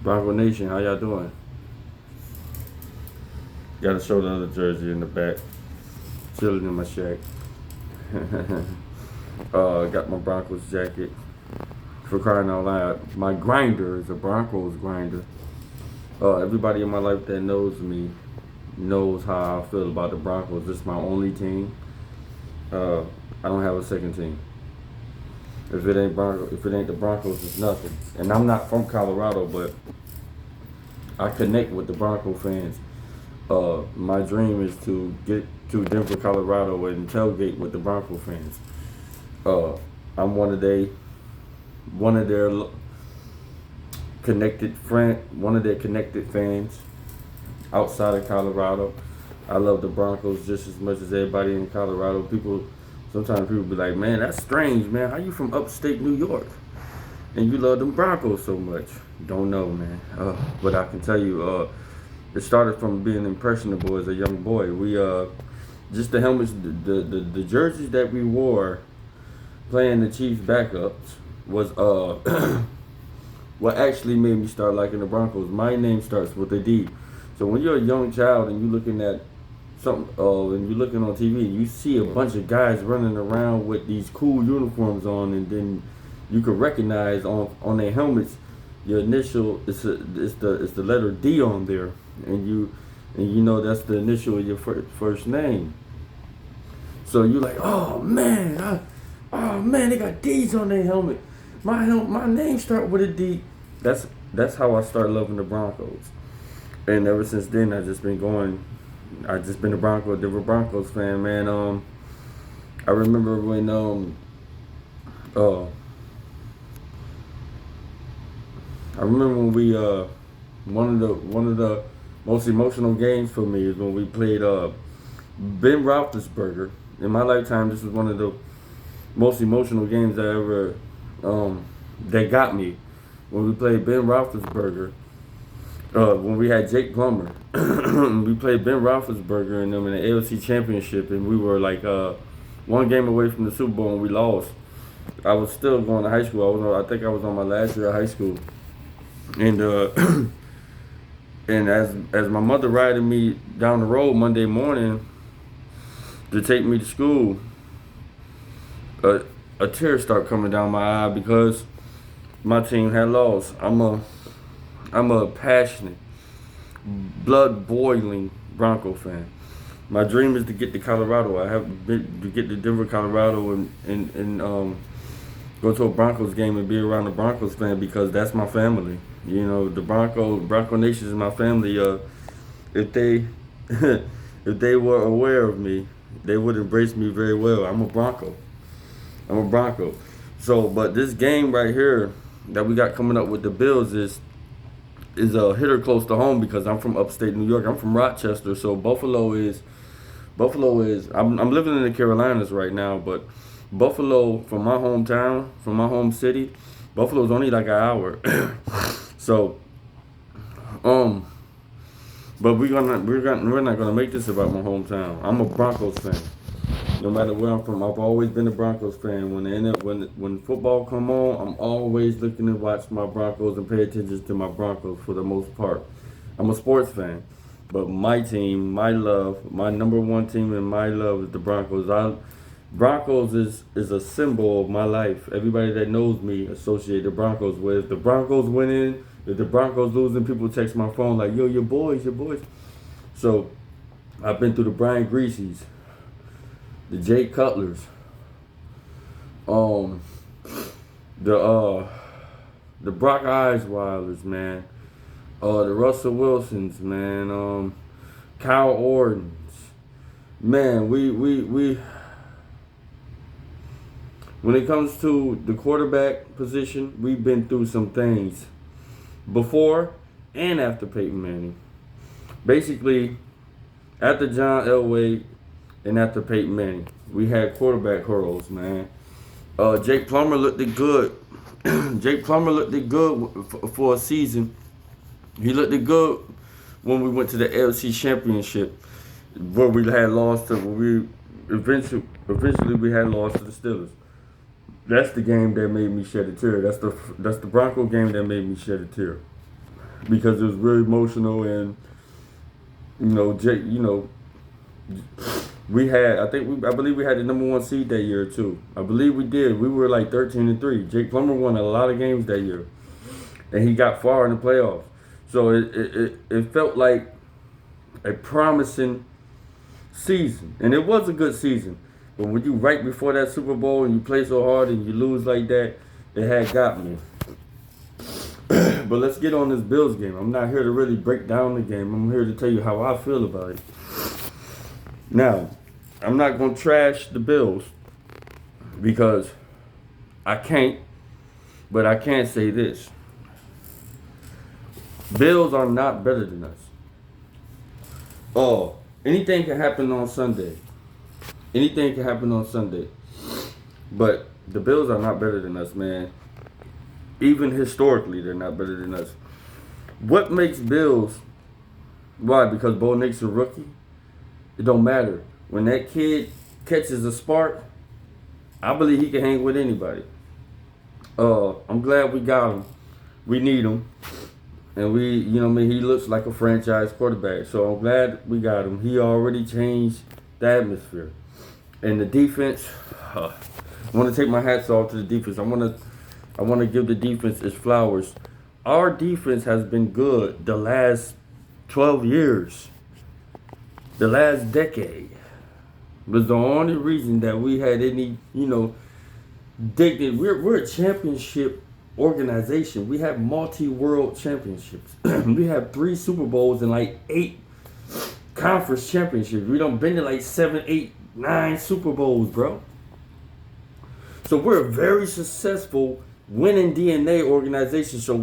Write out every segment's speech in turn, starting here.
Bronco Nation, how y'all doing? Got to show the other jersey in the back. Chilling in my shack. Got my Broncos jacket. For crying out loud, my grinder is a Broncos grinder. Everybody in my life that knows me knows how I feel about the Broncos. It's my only team. I don't have a second team. If it ain't the Broncos, it's nothing. And I'm not from Colorado, but I connect with the Bronco fans. My dream is to get to Denver, Colorado, and tailgate with the Bronco fans. I'm one of their connected fans outside of Colorado. I love the Broncos just as much as everybody in Colorado. Sometimes people be like, man, that's strange, man. How you from upstate New York and you love them Broncos so much? Don't know, man. But I can tell you, it started from being impressionable as a young boy. We just the helmets, the jerseys that we wore playing the Chiefs backups was what actually made me start liking the Broncos. My name starts with a D. So when you're a young child and you're looking at something, and you're looking on TV, you see a bunch of guys running around with these cool uniforms on, and then you could recognize on their helmets your initial. It's the letter D on there, and you know that's the initial of your first name. So you're like, oh man, they got D's on their helmet. My name start with a D. That's how I started loving the Broncos, and ever since then I just been a Denver Broncos fan, man. I remember when we one of the most emotional games for me is when we played Ben Roethlisberger. In my lifetime, this was one of the most emotional games I ever that got me. When we played Ben Roethlisberger, when we had Jake Plummer, we played Ben Roethlisberger and them in the AFC Championship, and we were like one game away from the Super Bowl, and we lost. I was still going to high school. I think I was on my last year of high school, and and as my mother riding me down the road Monday morning to take me to school, a tear started coming down my eye because my team had lost. I'm a passionate, blood boiling Bronco fan. My dream is to get to Colorado. I have been to get to Denver, Colorado, and go to a Broncos game and be around the Broncos fan because that's my family. You know, the Bronco Nation is my family. If they if they were aware of me, they would embrace me very well. I'm a Bronco. So, but this game right here that we got coming up with the Bills is a hitter close to home because I'm from upstate New York. I'm from Rochester, so Buffalo is. I'm living in the Carolinas right now, but Buffalo, from my hometown, from my home city, Buffalo's only like an hour. So, but we're not gonna make this about my hometown. I'm a Broncos fan. No matter where I'm from, I've always been a Broncos fan. When football come on, I'm always looking to watch my Broncos and pay attention to my Broncos for the most part. I'm a sports fan, but my team, my love, my number one team and my love is the Broncos. Broncos is a symbol of my life. Everybody that knows me associate the Broncos with. If the Broncos winning, if the Broncos losing, people text my phone like, yo, your boys. So I've been through the Brian Greaseys, the Jay Cutlers, the Brock Osweilers, man, the Russell Wilsons, man, Kyle Ordens, man. We when it comes to the quarterback position, we've been through some things before and after Peyton Manning. Basically, after John Elway and after Peyton Manning, we had quarterback hurdles, man. Jake Plummer looked good. Jake Plummer looked good for a season. He looked good when we went to the AFC Championship, where we had lost to. Eventually we had lost to the Steelers. That's the game that made me shed a tear. That's the Bronco game that made me shed a tear. because it was very emotional. And Jake, we had, I believe we had the number one seed that year too. I believe we did. We were like 13-3. Jake Plummer won a lot of games that year, and he got far in the playoffs. So it felt like a promising season, and it was a good season. But when you right before that Super Bowl and you play so hard and you lose like that, it had got me. But let's get on this Bills game. I'm not here to really break down the game. I'm here to tell you how I feel about it. Now, I'm not going to trash the Bills because I can't, but I can say this. Bills are not better than us. Oh, anything can happen on Sunday. Anything can happen on Sunday. But the Bills are not better than us, man. Even historically, they're not better than us. What makes Bills? Why? Because Bo Nick's a rookie? It don't matter. When that kid catches a spark, I believe he can hang with anybody. I'm glad we got him. We need him. And he looks like a franchise quarterback. So I'm glad we got him. He already changed the atmosphere. And the defense, I want to take my hats off to the defense. I want to give the defense its flowers. Our defense has been good the last 12 years. The last decade was the only reason that we had any, dignity. We're a championship organization. We have multi-world championships. We have 3 Super Bowls and like 8 conference championships. We done been to like 7, 8, 9 Super Bowls, bro. So we're a very successful winning DNA organization. So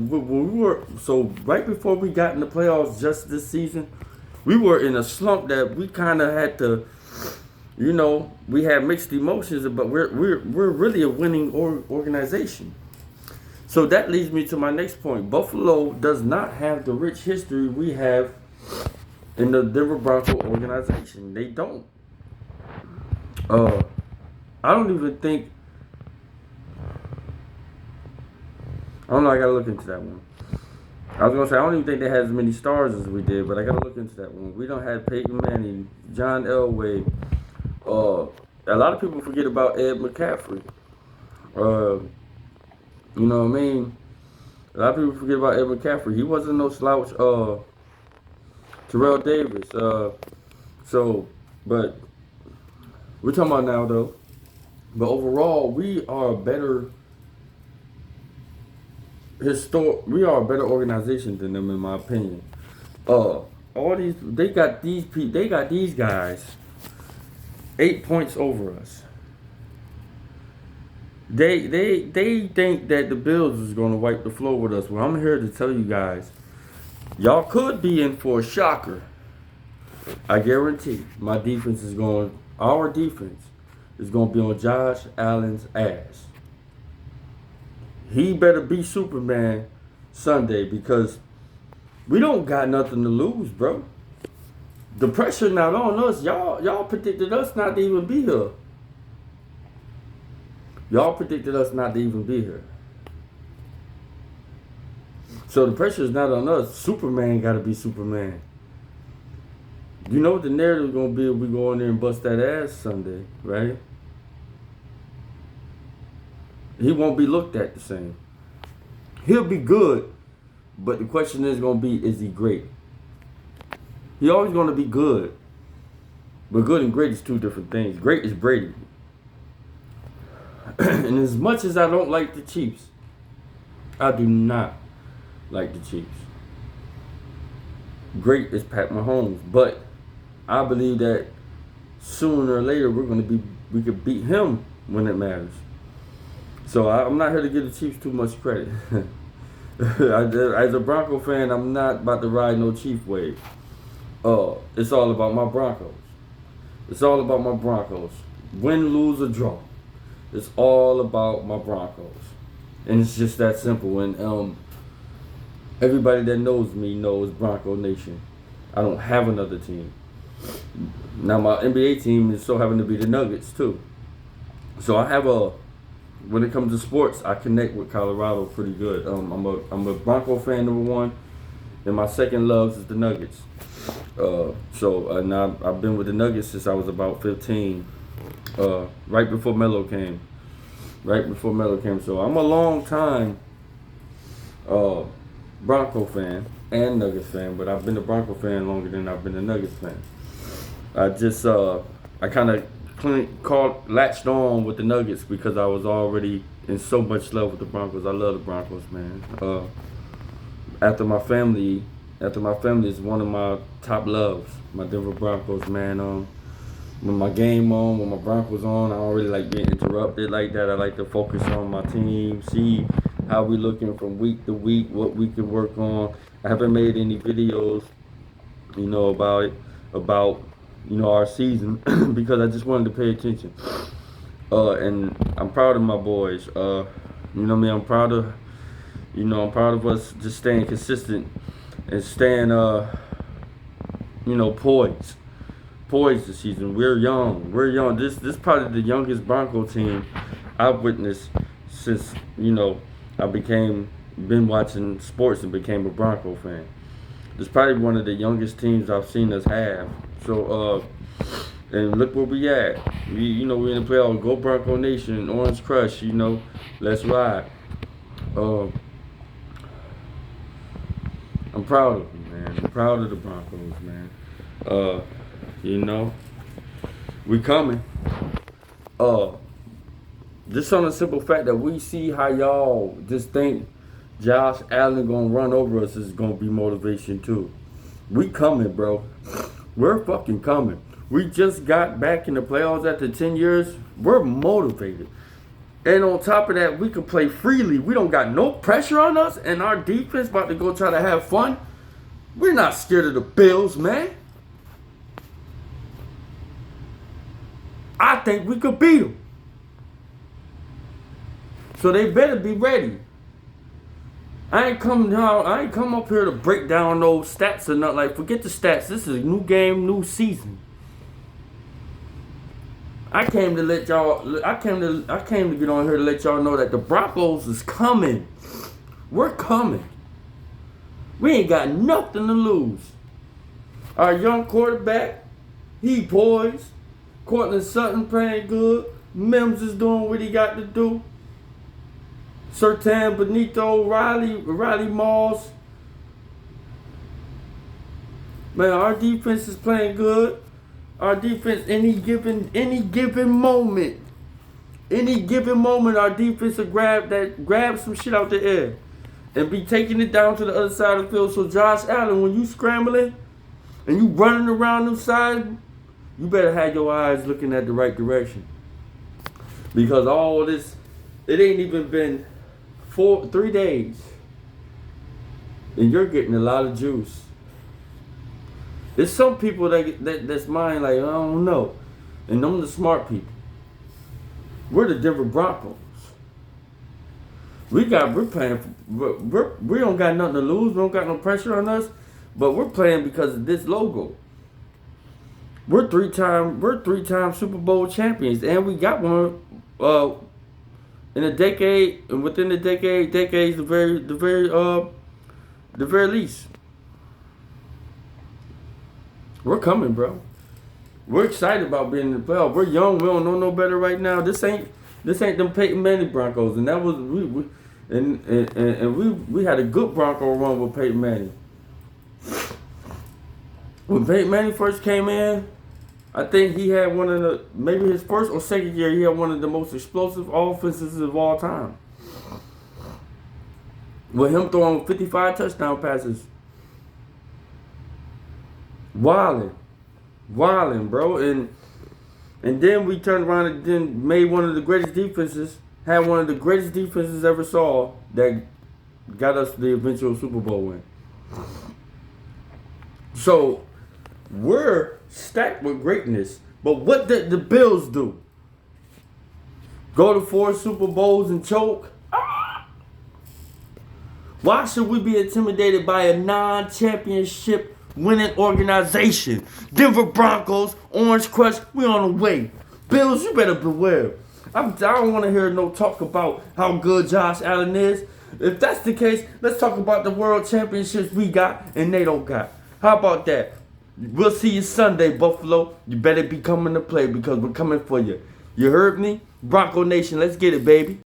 right before we got in the playoffs just this season, we were in a slump that we kind of had to, we had mixed emotions, but we're really a winning organization. So that leads me to my next point. Buffalo does not have the rich history we have in the Denver Broncos organization. They don't. I don't even think. I don't know. I gotta look into that one. I was gonna say I don't even think they had as many stars as we did, but I gotta look into that one. We don't have Peyton Manning, John Elway. A lot of people forget about Ed McCaffrey. You know what I mean? A lot of people forget about Ed McCaffrey. He wasn't no slouch. Terrell Davis. But we're talking about now though. But overall, we are a better organization than them, in my opinion. They got these guys 8 points over us. They think that the Bills is going to wipe the floor with us. Well, I'm here to tell you guys, y'all could be in for a shocker. I guarantee our defense is going to be on Josh Allen's ass. He better be Superman Sunday because we don't got nothing to lose, bro. The pressure not on us. Y'all predicted us not to even be here. Y'all predicted us not to even be here. So the pressure is not on us. Superman got to be Superman. You know what the narrative is going to be if we go in there and bust that ass Sunday, right? He won't be looked at the same. He'll be good, but the question is going to be, is he great? He always going to be good. But good and great is 2 different things. Great is Brady. And as much as I don't like the Chiefs, I do not like the Chiefs. Great is Pat Mahomes, but I believe that sooner or later we could beat him when it matters. So I'm not here to give the Chiefs too much credit. As a Bronco fan, I'm not about to ride no Chief wave. It's all about my Broncos. It's all about my Broncos. Win, lose, or draw. It's all about my Broncos. And it's just that simple. And everybody that knows me knows Bronco Nation. I don't have another team. Now my NBA team is so happen to be the Nuggets too. So I have when it comes to sports, I connect with Colorado pretty good. I'm a Bronco fan, number one, and my second love is the Nuggets. And I've been with the Nuggets since I was about 15. Right before Melo came. So I'm a long time Bronco fan and Nuggets fan, but I've been a Bronco fan longer than I've been a Nuggets fan. I kind of latched on with the Nuggets because I was already in so much love with the Broncos. I love the Broncos, man. After my family is one of my top loves. My Denver Broncos, man. When my game on, when my Broncos on, I don't really like being interrupted like that. I like to focus on my team, see how we looking from week to week, what we can work on. I haven't made any videos, about our season because I just wanted to pay attention. And I'm proud of my boys. I'm proud of us just staying consistent and staying, poised this season. We're young. This is probably the youngest Bronco team I've witnessed since, been watching sports and became a Bronco fan. It's probably one of the youngest teams I've seen us have. So, and look where we at. We're in the playoffs. Go Bronco Nation, Orange Crush, let's ride. I'm proud of them, man. I'm proud of the Broncos, man. We coming. Just on the simple fact that we see how y'all just think Josh Allen gonna run over us is gonna be motivation too. We coming, bro. We're fucking coming. We just got back in the playoffs after 10 years. We're motivated. And on top of that, we can play freely. We don't got no pressure on us, and our defense about to go try to have fun. We're not scared of the Bills, man. I think we could beat them. So they better be ready. I ain't come up here to break down those stats or nothing. Like, forget the stats. This is a new game, new season. I came to get on here to let y'all know that the Broncos is coming. We're coming. We ain't got nothing to lose. Our young quarterback, he poised. Cortland Sutton playing good. Mims is doing what he got to do. Sertan Benito, Riley Moss. Man, our defense is playing good. Our defense, any given moment, our defense will grab some shit out the air and be taking it down to the other side of the field. So Josh Allen, when you scrambling and you running around them sides, you better have your eyes looking at the right direction. Because all this, it ain't even been 3 days, and you're getting a lot of juice. There's some people that's mind like, I don't know. And them the smart people. We're the Denver Broncos. We don't got nothing to lose. We don't got no pressure on us. But we're playing because of this logo. We're three-time Super Bowl champions, and we got one in a decade, and within the decades the very least. We're coming, bro. We're excited about being in the playoffs. We're young. We don't know no better right now. This ain't them Peyton Manning Broncos, and that was we had a good Bronco run with Peyton Manning. When Peyton Manning first came in, I think he had maybe his first or second year, he had one of the most explosive offenses of all time. With him throwing 55 touchdown passes. Wildin', bro. And then we turned around and then made one of the greatest defenses, had one of the greatest defenses ever saw that got us the eventual Super Bowl win. So, we're stacked with greatness. But what did the Bills do? Go to 4 Super Bowls and choke? Why should we be intimidated by a non-championship winning organization? Denver Broncos, Orange Crush, we on the way. Bills, you better beware. I don't want to hear no talk about how good Josh Allen is. If that's the case, let's talk about the world championships we got and they don't got. How about that? We'll see you Sunday, Buffalo. You better be coming to play because we're coming for you. You heard me? Bronco Nation, let's get it, baby.